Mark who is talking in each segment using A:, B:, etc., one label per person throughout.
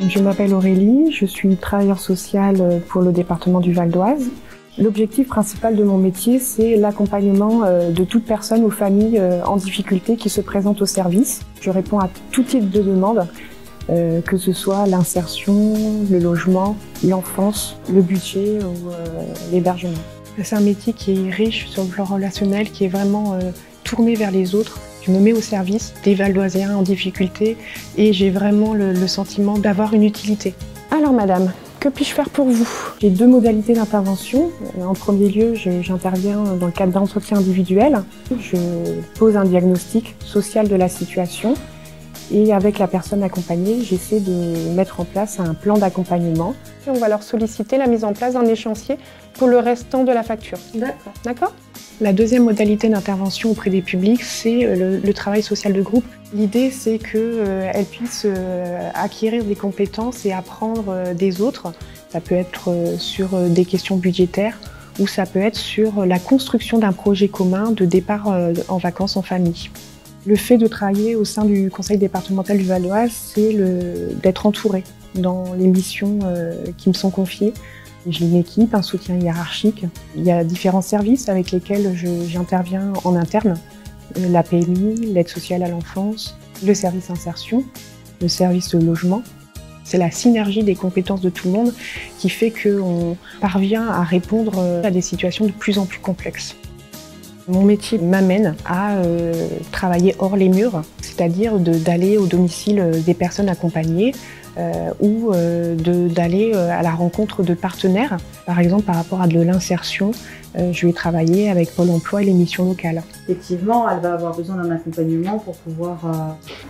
A: Je m'appelle Aurélie, je suis travailleure sociale pour le département du Val d'Oise. L'objectif principal de mon métier, c'est l'accompagnement de toute personne ou famille en difficulté qui se présente au service. Je réponds à tout type de demande, que ce soit l'insertion, le logement, l'enfance, le budget ou l'hébergement. C'est un métier qui est riche sur le plan relationnel, qui est vraiment tourné vers les autres. Je me mets au service des Val-d'Oisiens en difficulté et j'ai vraiment le sentiment d'avoir une utilité. Alors madame, que puis-je faire pour vous? J'ai deux modalités d'intervention. En premier lieu, j'interviens dans le cadre d'entretien individuel. Je pose un diagnostic social de la situation et avec la personne accompagnée, j'essaie de mettre en place un plan d'accompagnement. On va leur solliciter la mise en place d'un échéancier pour le restant de la facture.
B: D'accord.
A: D'accord ? La deuxième modalité d'intervention auprès des publics, c'est le travail social de groupe. L'idée, c'est qu'elles puissent acquérir des compétences et apprendre des autres. Ça peut être sur des questions budgétaires ou ça peut être sur la construction d'un projet commun de départ en vacances en famille. Le fait de travailler au sein du conseil départemental du Val d'Oise, c'est d'être entourée dans les missions qui me sont confiées. J'ai une équipe, un soutien hiérarchique. Il y a différents services avec lesquels j'interviens en interne. La PMI, l'aide sociale à l'enfance, le service insertion, le service logement. C'est la synergie des compétences de tout le monde qui fait qu'on parvient à répondre à des situations de plus en plus complexes. Mon métier m'amène à travailler hors les murs, c'est-à-dire d'aller au domicile des personnes accompagnées ou d'aller à la rencontre de partenaires. Par exemple, par rapport à de l'insertion, je vais travailler avec Pôle emploi et les missions locales.
B: Effectivement, elle va avoir besoin d'un accompagnement pour pouvoir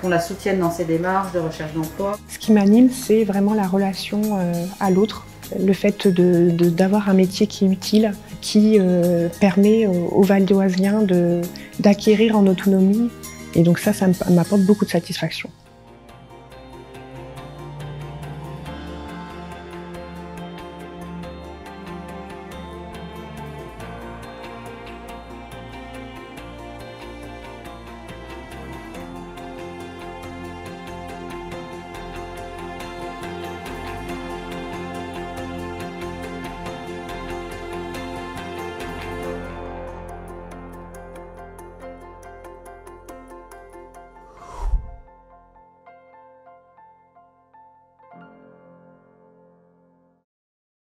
B: qu'on la soutienne dans ses démarches de recherche d'emploi.
A: Ce qui m'anime, c'est vraiment la relation à l'autre. Le fait d'avoir un métier qui est utile, qui permet aux Val-d'Oisiens d'acquérir en autonomie. Et donc ça m'apporte beaucoup de satisfaction.